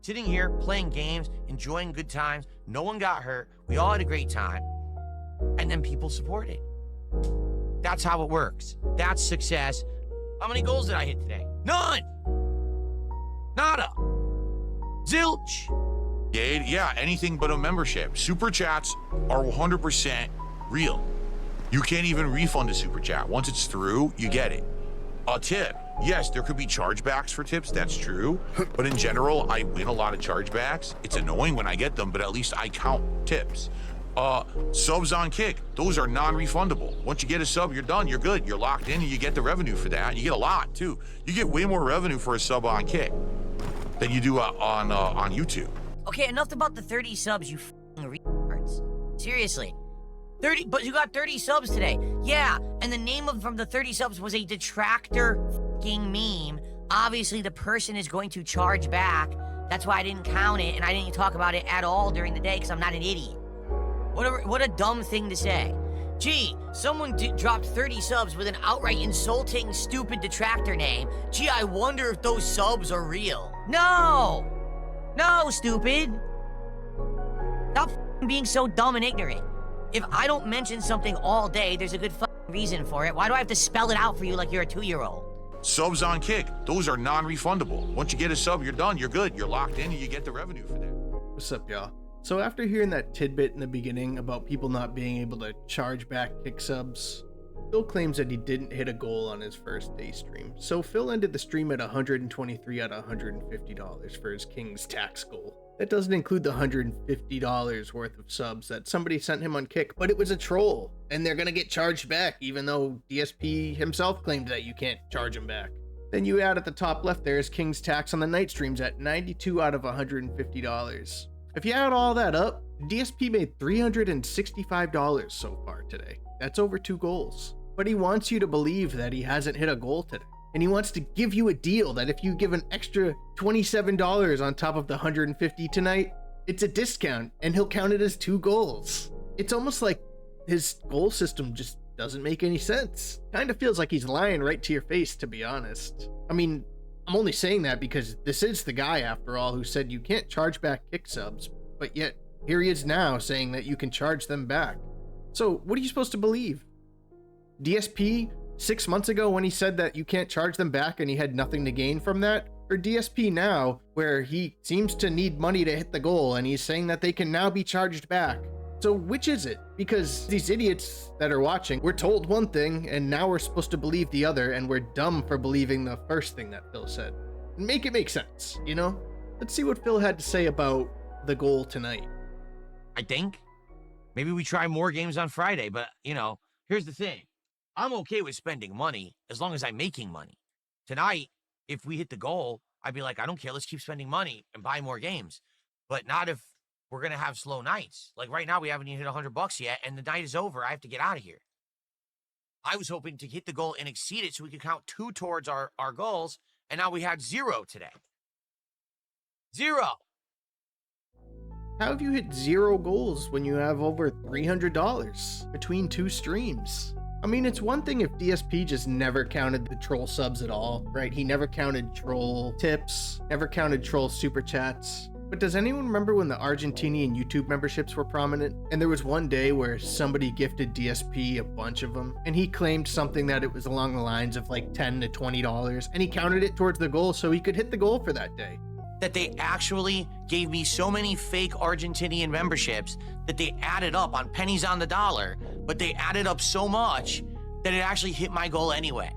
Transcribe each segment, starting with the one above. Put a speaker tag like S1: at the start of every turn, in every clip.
S1: sitting here playing games, enjoying good times. No one got hurt. We all had a great time. And then people supported. That's how it works. That's success. How many goals did I hit today? None. Nada. Zilch.
S2: Yeah, anything but a membership. Super chats are 100% real. You can't even refund a super chat. Once it's through, you get it. A tip. Yes, there could be chargebacks for tips, that's true. But in general, I win a lot of chargebacks. It's annoying when I get them, but at least I count tips. Subs on Kick, those are non-refundable. Once you get a sub, you're done, you're good. You're locked in and you get the revenue for that. You get a lot too. You get way more revenue for a sub on Kick than you do on YouTube.
S3: Okay, enough about the 30 subs, you f***ing retards. Seriously. 30, but you got 30 subs today. Yeah, and the name from the 30 subs was a detractor f***ing meme. Obviously, the person is going to charge back. That's why I didn't count it, and I didn't talk about it at all during the day, because I'm not an idiot. What a dumb thing to say. Gee, someone dropped 30 subs with an outright insulting, stupid detractor name. Gee, I wonder if those subs are real. No! No, stupid! Stop f***ing being so dumb and ignorant. If I don't mention something all day, there's a good f***ing reason for it. Why do I have to spell it out for you like you're a 2-year-old?
S2: Subs on Kick, those are non-refundable. Once you get a sub, you're done, you're good. You're locked in and you get the revenue for that.
S4: What's up, y'all? So after hearing that tidbit in the beginning about people not being able to charge back Kick subs, Phil claims that he didn't hit a goal on his first day stream. So Phil ended the stream at $123 out of $150 for his King's tax goal. That doesn't include the $150 worth of subs that somebody sent him on Kick, but it was a troll, and they're gonna get charged back, even though DSP himself claimed that you can't charge him back. Then you add at the top left there is King's tax on the night streams at $92 out of $150. If you add all that up, DSP made $365 so far today. That's over 2 goals. But he wants you to believe that he hasn't hit a goal today. And he wants to give you a deal that if you give an extra $27 on top of the $150 tonight, it's a discount and he'll count it as 2 goals. It's almost like his goal system just doesn't make any sense. Kind of feels like he's lying right to your face, to be honest. I mean, I'm only saying that because this is the guy, after all, who said you can't charge back Kick subs, but yet here he is now saying that you can charge them back. So what are you supposed to believe? DSP 6 months ago when he said that you can't charge them back and he had nothing to gain from that? Or DSP now where he seems to need money to hit the goal and he's saying that they can now be charged back? So which is it? Because these idiots that are watching, we're told one thing and now we're supposed to believe the other, and we're dumb for believing the first thing that Phil said. Make it make sense, you know? Let's see what Phil had to say about the goal tonight.
S1: I think maybe we try more games on Friday, but here's the thing. I'm okay with spending money as long as I'm making money. Tonight, if we hit the goal, I'd be like, I don't care, let's keep spending money and buy more games. But not if we're going to have slow nights. Like right now, we haven't even hit $100 yet, and the night is over. I have to get out of here. I was hoping to hit the goal and exceed it so we could count 2 towards our goals, and now we had 0 today. 0.
S4: How have you hit 0 goals when you have over $300 between 2 streams? I mean, it's one thing if DSP just never counted the troll subs at all, right? He never counted troll tips, never counted troll super chats. But does anyone remember when the Argentinian YouTube memberships were prominent? And there was one day where somebody gifted DSP a bunch of them, and he claimed something that it was along the lines of like $10 to $20, and he counted it towards the goal so he could hit the goal for that day.
S1: That they actually gave me so many fake Argentinian memberships that they added up on pennies on the dollar, but they added up so much that it actually hit my goal anyway.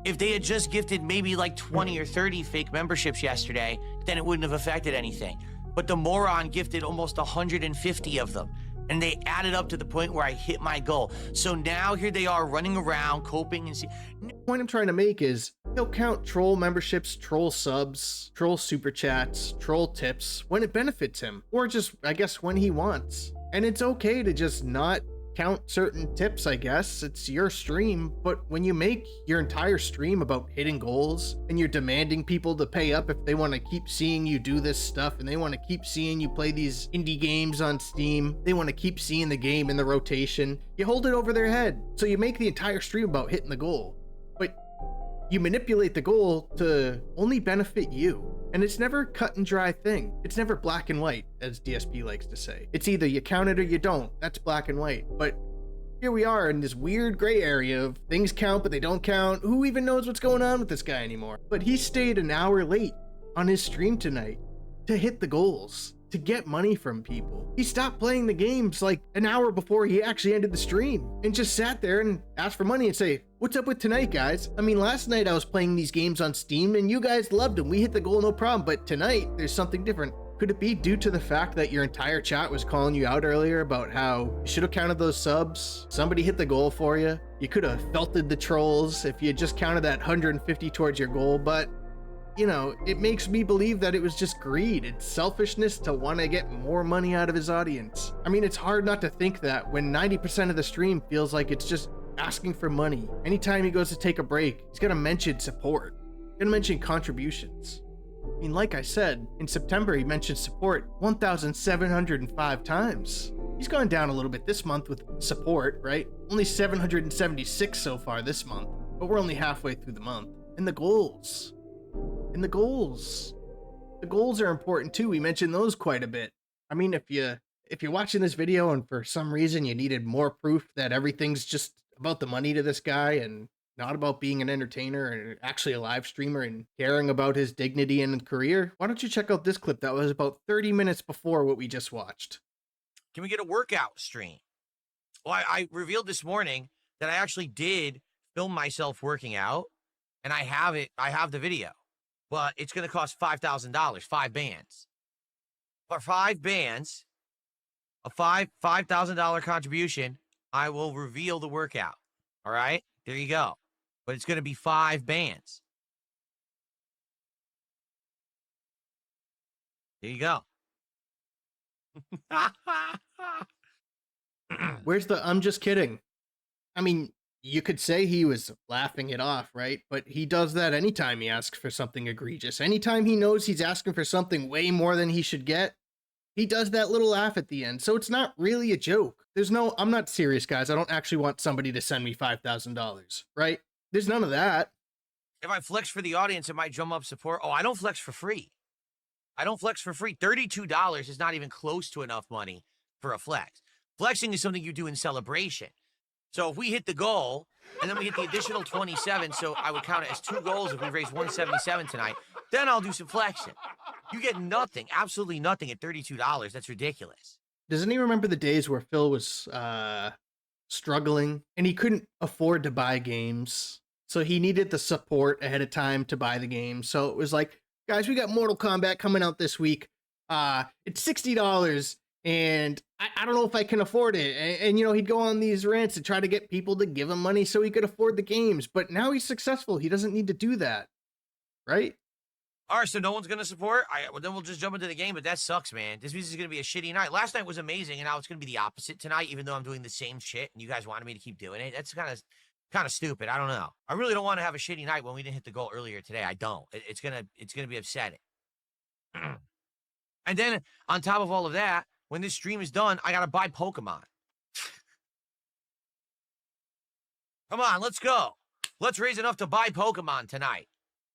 S1: If they had just gifted maybe like 20 or 30 fake memberships yesterday, then it wouldn't have affected anything. But the moron gifted almost 150 of them, and they added up to the point where I hit my goal. So now here they are running around, coping and see.
S4: The point I'm trying to make is he'll count troll memberships, troll subs, troll super chats, troll tips when it benefits him, or just, I guess, when he wants. And it's okay to just not count certain tips, I guess. It's your stream, but when you make your entire stream about hitting goals and you're demanding people to pay up if they want to keep seeing you do this stuff and they want to keep seeing you play these indie games on Steam, they want to keep seeing the game in the rotation, you hold it over their head. So you make the entire stream about hitting the goal, but you manipulate the goal to only benefit you. And it's never a cut and dry thing. It's never black and white, as DSP likes to say. It's either you count it or you don't. That's black and white. But here we are in this weird gray area of things count, but they don't count. Who even knows what's going on with this guy anymore? But he stayed an hour late on his stream tonight to hit the goals, to get money from people. He stopped playing the games like an hour before he actually ended the stream and just sat there and asked for money and say, "What's up with tonight, guys? I mean, last night I was playing these games on Steam and you guys loved them. We hit the goal, no problem. But tonight there's something different." Could it be due to the fact that your entire chat was calling you out earlier about how you should have counted those subs? Somebody hit the goal for you. You could have felted the trolls if you had just counted that 150 towards your goal, but you know, it makes me believe that it was just greed. It's selfishness to want to get more money out of his audience. I mean, it's hard not to think that when 90% of the stream feels like it's just asking for money. Anytime he goes to take a break, he's going to mention support. He's going to mention contributions. I mean, like I said, in September, he mentioned support 1,705 times. He's gone down a little bit this month with support, right? Only 776 so far this month, but we're only halfway through the month. And the goals. And the goals. The goals are important too. We mentioned those quite a bit. I mean, if you're watching this video and for some reason you needed more proof that everything's just about the money to this guy and not about being an entertainer and actually a live streamer and caring about his dignity and career, why don't you check out this clip that was about 30 minutes before what we just watched?
S1: Can we get a workout stream? Well, I revealed this morning that I actually did film myself working out, and I have it. I have the video. But it's going to cost $5,000, 5 bands. For 5 bands, a $5,000 contribution, I will reveal the workout. All right? There you go. But it's going to be 5 bands. There you go.
S4: Where's the "I'm just kidding"? I mean, you could say he was laughing it off, right? But he does that anytime he asks for something egregious. Anytime he knows he's asking for something way more than he should get, he does that little laugh at the end. So it's not really a joke. I'm not serious, guys. I don't actually want somebody to send me $5,000, right? There's none of that.
S1: If I flex for the audience, it might drum up support. Oh, I don't flex for free. I don't flex for free. $32 is not even close to enough money for a flex. Flexing is something you do in celebration. So if we hit the goal, and then we hit the additional 27, so I would count it as 2 goals if we raise 177 tonight, then I'll do some flexing. You get nothing, absolutely nothing at $32. That's ridiculous.
S4: Does anyone remember the days where Phil was struggling and he couldn't afford to buy games? So he needed the support ahead of time to buy the game. So it was like, guys, we got Mortal Kombat coming out this week. It's $60. And I don't know if I can afford it. And, you know, he'd go on these rants to try to get people to give him money so he could afford the games. But now he's successful. He doesn't need to do that. Right?
S1: All right, so no one's going to support? Well, then we'll just jump into the game, but that sucks, man. This means it's going to be a shitty night. Last night was amazing, and now it's going to be the opposite tonight, even though I'm doing the same shit, and you guys wanted me to keep doing it. That's kind of stupid. I don't know. I really don't want to have a shitty night when we didn't hit the goal earlier today. I don't. It's gonna be upsetting. And then, on top of all of that, when this stream is done, I gotta buy Pokemon. Come on, let's go. Let's raise enough to buy Pokemon tonight.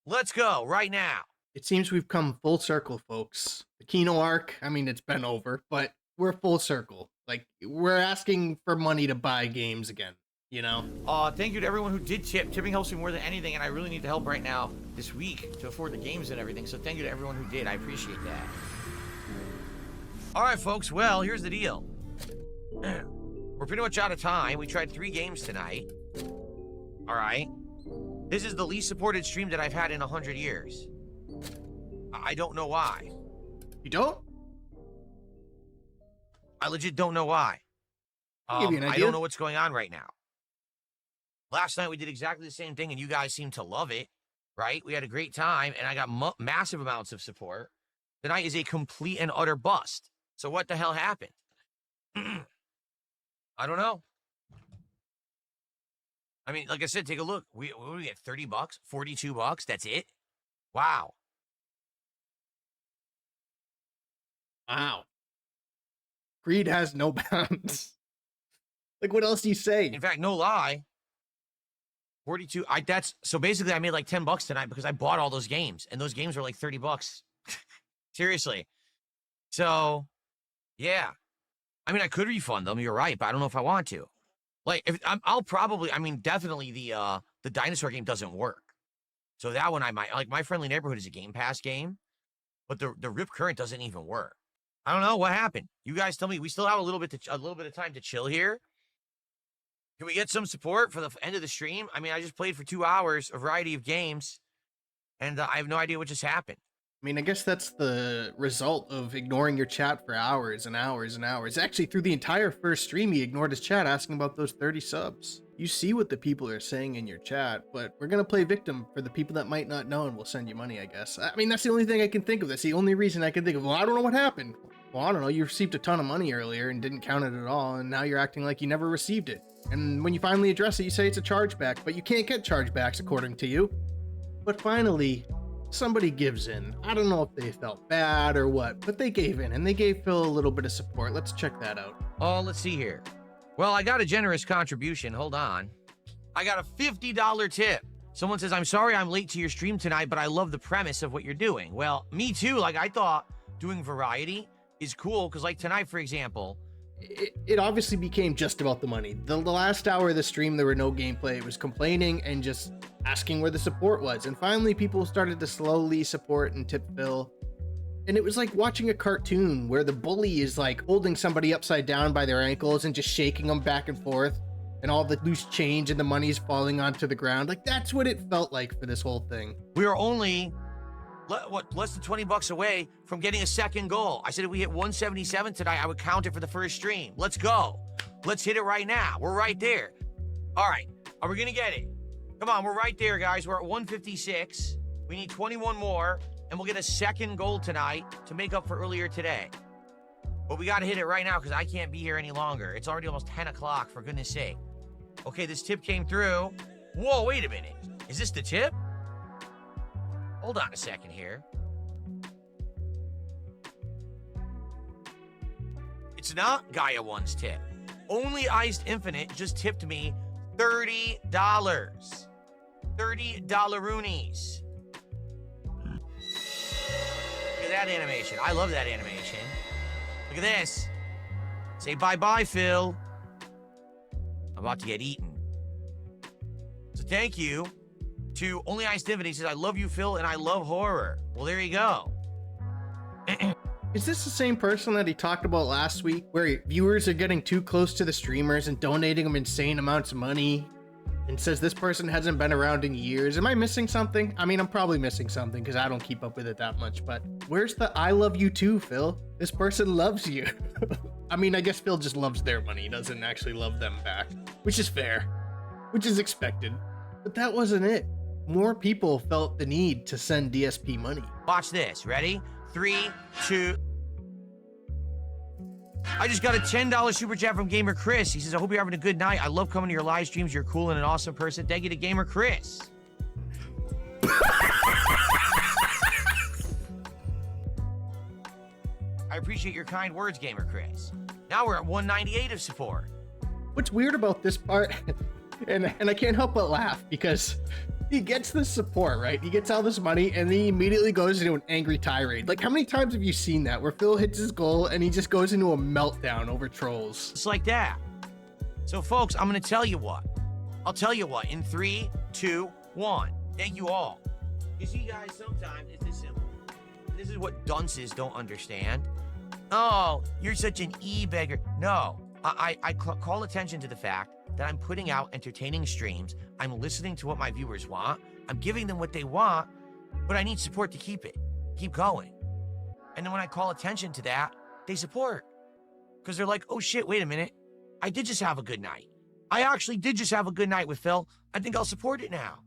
S1: Let's go, right now.
S4: It seems we've come full circle, folks. The Kino arc, I mean, it's been over, but we're full circle. Like, we're asking for money to buy games again, you know?
S1: Thank you to everyone who did tip. Tipping helps me more than anything, and I really need the help right now this week to afford the games and everything, so thank you to everyone who did. I appreciate that. All right, folks, well, here's the deal. We're pretty much out of time. We tried 3 games tonight. All right. This is the least supported stream that I've had in 100 years. I don't know why.
S4: You don't?
S1: I legit don't know why.
S4: I'll give you an idea.
S1: I don't know what's going on right now. Last night we did exactly the same thing, and you guys seemed to love it, right? We had a great time, and I got massive amounts of support. Tonight is a complete and utter bust. So what the hell happened? I don't know. I mean, like I said, take a look. We get $30, $42. That's it. Wow.
S4: Wow. Greed has no bounds. Like, what else do you say?
S1: In fact, no lie. 42. So basically I made like $10 tonight because I bought all those games, and those games were like $30 Seriously. So, yeah. I mean, I could refund them. You're right, but I don't know if I want to. Like, if I'll probably. I mean, definitely the dinosaur game doesn't work. So that one I might like. My Friendly Neighborhood is a Game Pass game, but the Rip Current doesn't even work. I don't know what happened. You guys tell me. We still have a little bit of time to chill here. Can we get some support for the end of the stream? I mean, I just played for 2 hours, a variety of games, and I have no idea what just happened.
S4: I mean, I guess that's the result of ignoring your chat for hours and hours and hours. Actually, through the entire first stream, he ignored his chat asking about those 30 subs. You see what the people are saying in your chat, but we're gonna play victim for the people that might not know, and we'll send you money, I guess. I mean, that's the only thing I can think of. That's the only reason I can think of. Well, I don't know what happened. Well, I don't know. You received a ton of money earlier and didn't count it at all, and now you're acting like you never received it. And when you finally address it, you say it's a chargeback, but you can't get chargebacks according to you. But finally, somebody gives in. I don't know if they felt bad or what, but they gave in, and they gave Phil a little bit of support. Let's check that out.
S1: Oh, let's see here. Well, I got a generous contribution. Hold on. I got a $50 tip. Someone says, I'm sorry I'm late to your stream tonight, but I love the premise of what you're doing. Well, me too. Like, I thought doing variety is cool, because like tonight, for example,
S4: it obviously became just about the money. The last hour of the stream, there were no gameplay. It was complaining and just asking where the support was. And finally, people started to slowly support and tip Phil. And it was like watching a cartoon where the bully is like holding somebody upside down by their ankles and just shaking them back and forth. And all the loose change and the money's falling onto the ground. Like, that's what it felt like for this whole thing.
S1: we are only less than $20 away from getting a second goal. I said if we hit 177 tonight, I would count it for the first stream. Let's go. Let's hit it right now. We're right there. All right. Are we going to get it? Come on. We're right there, guys. We're at 156. We need 21 more, and we'll get a second goal tonight to make up for earlier today. But we got to hit it right now because I can't be here any longer. It's already almost 10 o'clock, for goodness sake. Okay, this tip came through. Whoa, wait a minute. Is this the tip? Hold on a second here. It's not Gaia 1's tip. Only Iced Infinite just tipped me $30. $30-roonies. Look at that animation. I love that animation. Look at this. Say bye-bye, Phil. I'm about to get eaten. So thank you to Only Iced Infinite. He says, I love you, Phil, and I love horror. Well, there you go.
S4: Is this the same person that he talked about last week, where viewers are getting too close to the streamers and donating them insane amounts of money, and says this person hasn't been around in years? Am I missing something? I mean, I'm probably missing something because I don't keep up with it that much, but where's the I love you too, Phil? This person loves you. I mean, I guess Phil just loves their money. He doesn't actually love them back, which is fair, which is expected. But that wasn't it. More people felt the need to send DSP money.
S1: Watch this. Ready? 3, 2. I just got a $10 super chat from Gamer Chris. He says, I hope you're having a good night. I love coming to your live streams. You're cool and an awesome person. Thank you to Gamer Chris. I appreciate your kind words, Gamer Chris. Now we're at 198 of support.
S4: What's weird about this part, and I can't help but laugh, because he gets this support, right? He gets all this money, and then he immediately goes into an angry tirade. Like, how many times have you seen that, where Phil hits his goal, and he just goes into a meltdown over trolls?
S1: It's like that. So, folks, I'm going to tell you what. I'll tell you what. In 3, 2, 1. Thank you all. You see, guys, sometimes it's this simple. This is what dunces don't understand. Oh, you're such an e-beggar. No, I call attention to the fact that I'm putting out entertaining streams. I'm listening to what my viewers want. I'm giving them what they want, but I need support to keep going. And then when I call attention to that, they support. Because they're like, oh shit, wait a minute. I did just have a good night. I actually did just have a good night with Phil. I think I'll support it now.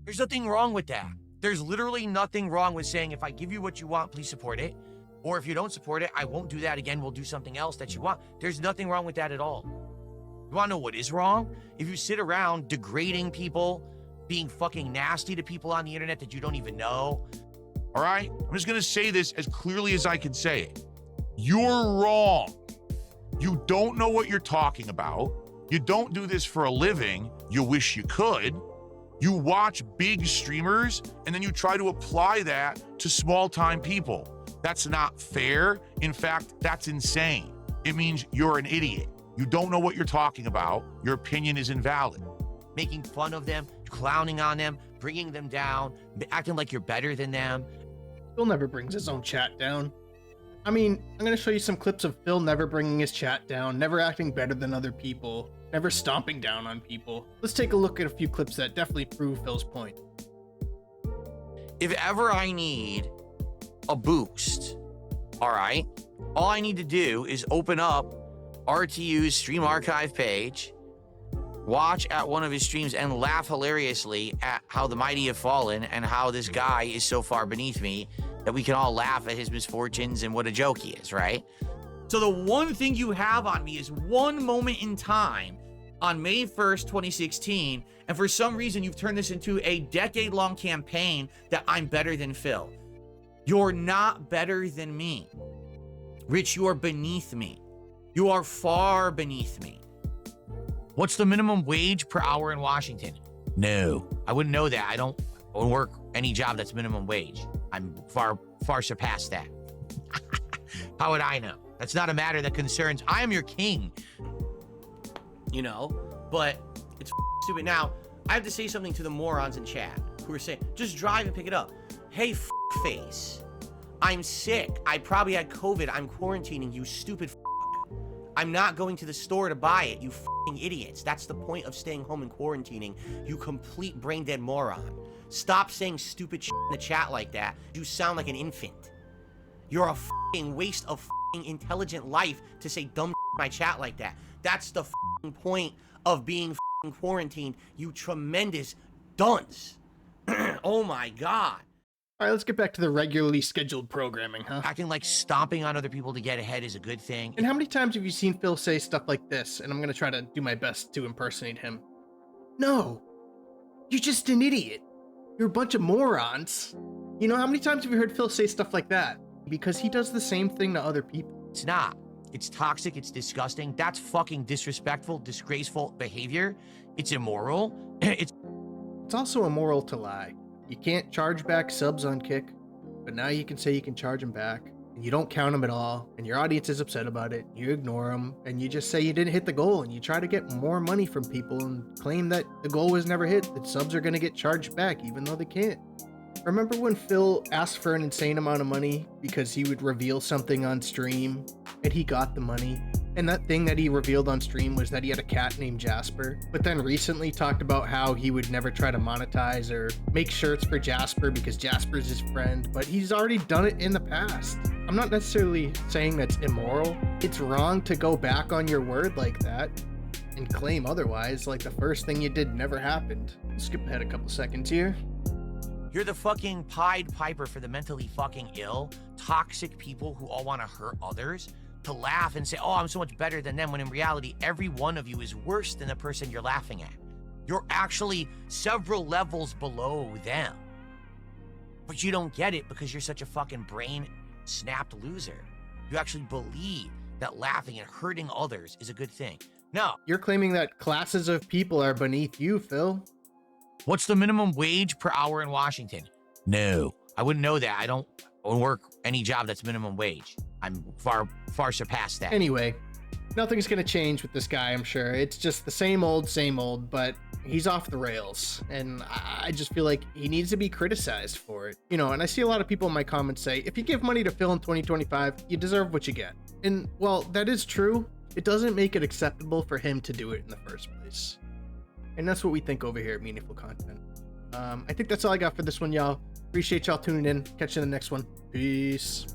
S1: There's nothing wrong with that. There's literally nothing wrong with saying, if I give you what you want, please support it. Or if you don't support it, I won't do that again. We'll do something else that you want. There's nothing wrong with that at all. You want to know what is wrong? If you sit around degrading people, being fucking nasty to people on the internet that you don't even know.
S2: All right? I'm just going to say this as clearly as I can say it. You're wrong. You don't know what you're talking about. You don't do this for a living. You wish you could. You watch big streamers and then you try to apply that to small time people. That's not fair. In fact, that's insane. It means you're an idiot. You don't know what you're talking about. Your opinion is invalid.
S1: Making fun of them, clowning on them, bringing them down, acting like you're better than them.
S4: Phil never brings his own chat down. I mean, I'm going to show you some clips of Phil never bringing his chat down, never acting better than other people, never stomping down on people. Let's take a look at a few clips that definitely prove Phil's point.
S1: If ever I need a boost, all right, all I need to do is open up RTU's stream archive page, watch at one of his streams, and laugh hilariously at how the mighty have fallen and how this guy is so far beneath me that we can all laugh at his misfortunes and what a joke he is, right? So the one thing you have on me is one moment in time on May 1st, 2016, and for some reason you've turned this into a decade-long campaign that I'm better than Phil. You're not better than me. Rich, you are beneath me. You are far beneath me. What's the minimum wage per hour in Washington? No, I wouldn't know that. I don't work any job that's minimum wage. I'm far surpassed that. How would I know? That's not a matter that concerns. I am your king. You know, but it's stupid. Now, I have to say something to the morons in chat who are saying, just drive and pick it up. Hey, face. I'm sick. I probably had COVID. I'm quarantining, you stupid I'm not going to the store to buy it, you idiots. That's the point of staying home and quarantining, you complete brain dead moron. Stop saying stupid shit in the chat like that. You sound like an infant. You're a waste of intelligent life to say dumb shit in my chat like that. That's the point of being quarantined, you tremendous dunce. Oh my God.
S4: All right, let's get back to the regularly scheduled programming, huh?
S1: Acting like stomping on other people to get ahead is a good thing.
S4: And how many times have you seen Phil say stuff like this? And I'm going to try to do my best to impersonate him. No, you're just an idiot. You're a bunch of morons. You know, how many times have you heard Phil say stuff like that? Because he does the same thing to other people.
S1: It's not. It's toxic. It's disgusting. That's fucking disrespectful, disgraceful behavior. It's immoral. It's
S4: also immoral to lie. You can't charge back subs on Kick, but now you can say you can charge them back, and you don't count them at all, and your audience is upset about it. You ignore them, and you just say you didn't hit the goal, and you try to get more money from people and claim that the goal was never hit, that subs are going to get charged back, even though they can't. Remember when Phil asked for an insane amount of money because he would reveal something on stream, and he got the money? And that thing that he revealed on stream was that he had a cat named Jasper, but then recently talked about how he would never try to monetize or make shirts for Jasper because Jasper's his friend, but he's already done it in the past. I'm not necessarily saying that's immoral. It's wrong to go back on your word like that and claim otherwise, like the first thing you did never happened. Skip ahead a couple seconds here.
S1: You're the fucking Pied Piper for the mentally fucking ill, toxic people who all want to hurt others, to laugh and say, oh, I'm so much better than them, when in reality, every one of you is worse than the person you're laughing at. You're actually several levels below them. But you don't get it because you're such a fucking brain-snapped loser. You actually believe that laughing and hurting others is a good thing. No.
S4: You're claiming that classes of people are beneath you, Phil.
S1: What's the minimum wage per hour in Washington? No, I wouldn't know that. I don't work any job that's minimum wage. I'm far surpassed that.
S4: Anyway, nothing's gonna change with this guy, I'm sure. It's just the same old, but he's off the rails. And I just feel like he needs to be criticized for it. You know, and I see a lot of people in my comments say, if you give money to Phil in 2025, you deserve what you get. And while that is true, it doesn't make it acceptable for him to do it in the first place. And that's what we think over here at Meaningful Content. I think that's all I got for this one, y'all. Appreciate y'all tuning in. Catch you in the next one. Peace.